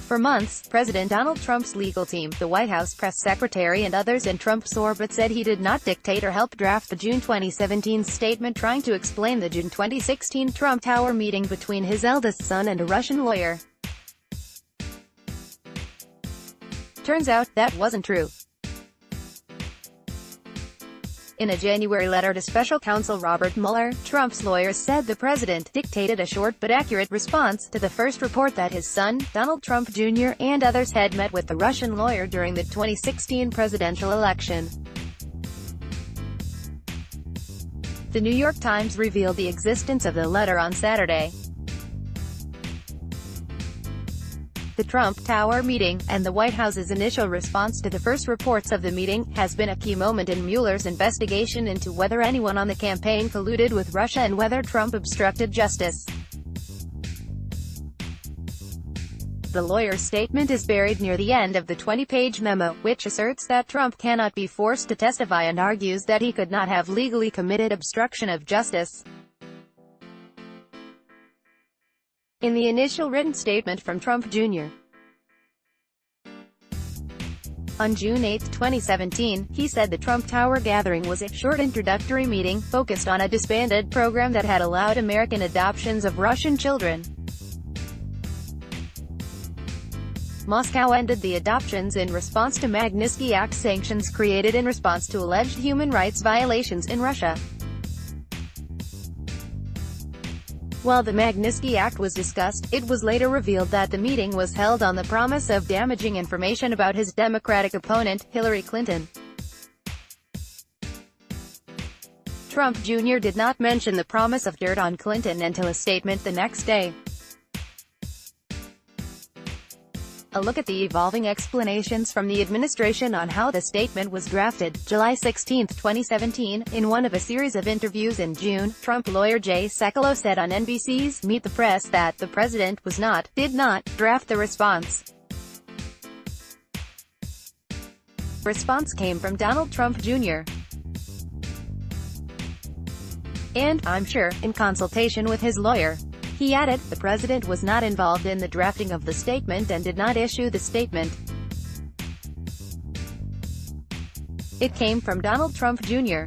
For months, President Donald Trump's legal team, the White House press secretary and others in Trump's orbit said he did not dictate or help draft the June 2017 statement trying to explain the June 2016 Trump Tower meeting between his eldest son and a Russian lawyer. Turns out, that wasn't true. In a January letter to special counsel Robert Mueller, Trump's lawyers said the president dictated a short but accurate response to the first report that his son, Donald Trump Jr., and others had met with the Russian lawyer during the 2016 presidential election. The New York Times revealed the existence of the letter on Saturday. The Trump Tower meeting, and the White House's initial response to the first reports of the meeting, has been a key moment in Mueller's investigation into whether anyone on the campaign colluded with Russia and whether Trump obstructed justice. The lawyer's statement is buried near the end of the 20-page memo, which asserts that Trump cannot be forced to testify and argues that he could not have legally committed obstruction of justice. In the initial written statement from Trump Jr. on June 8, 2017, he said the Trump Tower gathering was a short introductory meeting, focused on a disbanded program that had allowed American adoptions of Russian children. Moscow ended the adoptions in response to Magnitsky Act sanctions created in response to alleged human rights violations in Russia. While the Magnitsky Act was discussed, it was later revealed that the meeting was held on the promise of damaging information about his Democratic opponent, Hillary Clinton. Trump Jr. did not mention the promise of dirt on Clinton until a statement the next day. A look at the evolving explanations from the administration on how the statement was drafted. July 16, 2017, in one of a series of interviews in June, Trump lawyer Jay Sekulow said on NBC's Meet the Press that the president did not draft the response. Response came from Donald Trump Jr. and, I'm sure, in consultation with his lawyer. He added, the president was not involved in the drafting of the statement and did not issue the statement. It came from Donald Trump Jr.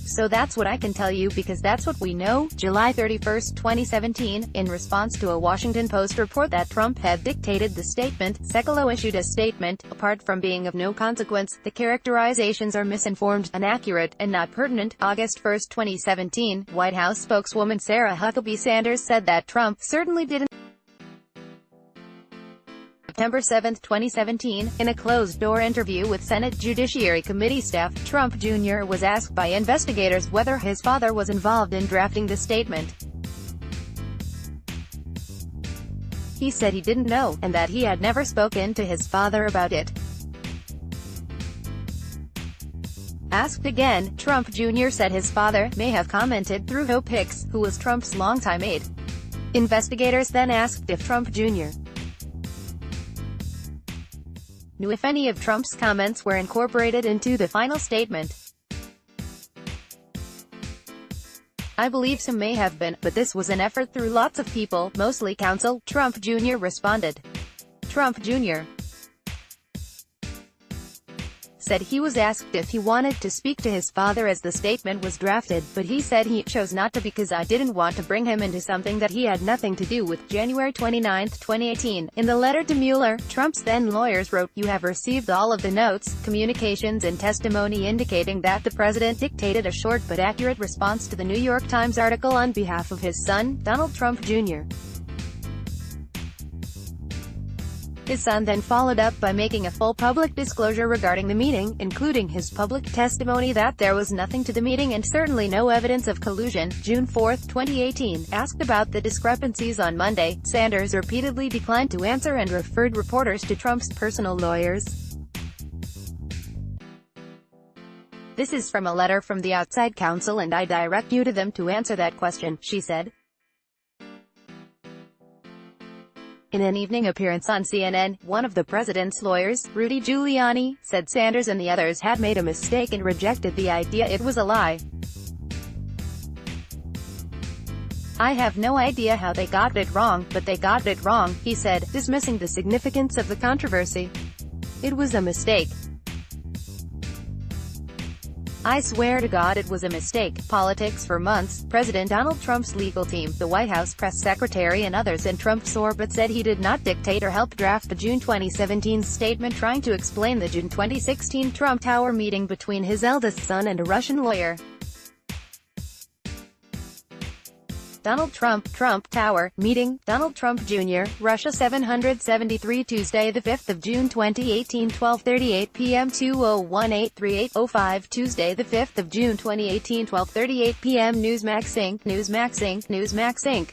So that's what I can tell you because that's what we know. July 31, 2017, in response to a Washington Post report that Trump had dictated the statement, Sekulow issued a statement, apart from being of no consequence, the characterizations are misinformed, inaccurate, and not pertinent. August 1, 2017, White House spokeswoman Sarah Huckabee Sanders said that Trump certainly didn't. September 7, 2017, in a closed-door interview with Senate Judiciary Committee staff, Trump Jr. was asked by investigators whether his father was involved in drafting the statement. He said he didn't know, and that he had never spoken to his father about it. Asked again, Trump Jr. said his father may have commented through Hope Hicks, who was Trump's longtime aide. Investigators then asked if Trump Jr. knew if any of Trump's comments were incorporated into the final statement. I believe some may have been, but this was an effort through lots of people, mostly counsel, Trump Jr. responded. Trump Jr. said he was asked if he wanted to speak to his father as the statement was drafted, but he said he chose not to because I didn't want to bring him into something that he had nothing to do with. January 29, 2018, in the letter to Mueller, Trump's then lawyers wrote, "You have received all of the notes, communications and testimony indicating that the president dictated a short but accurate response to the New York Times article on behalf of his son, Donald Trump Jr." His son then followed up by making a full public disclosure regarding the meeting, including his public testimony that there was nothing to the meeting and certainly no evidence of collusion. June 4, 2018, asked about the discrepancies on Monday, Sanders repeatedly declined to answer and referred reporters to Trump's personal lawyers. "This is from a letter from the outside counsel and I direct you to them to answer that question," she said. In an evening appearance on CNN, one of the president's lawyers, Rudy Giuliani, said Sanders and the others had made a mistake and rejected the idea it was a lie. "I have no idea how they got it wrong, but they got it wrong," he said, dismissing the significance of the controversy. "It was a mistake. I swear to God it was a mistake." Politics for months. President Donald Trump's legal team, the White House press secretary and others in Trump's orbit said he did not dictate or help draft the June 2017 statement trying to explain the June 2016 Trump Tower meeting between his eldest son and a Russian lawyer. Donald Trump Tower meeting. Donald Trump Jr., Russia 773 Tuesday 5 June 2018 12:38 p.m. 201-838-05 Tuesday 5 June 2018 12:38 p.m. Newsmax Inc.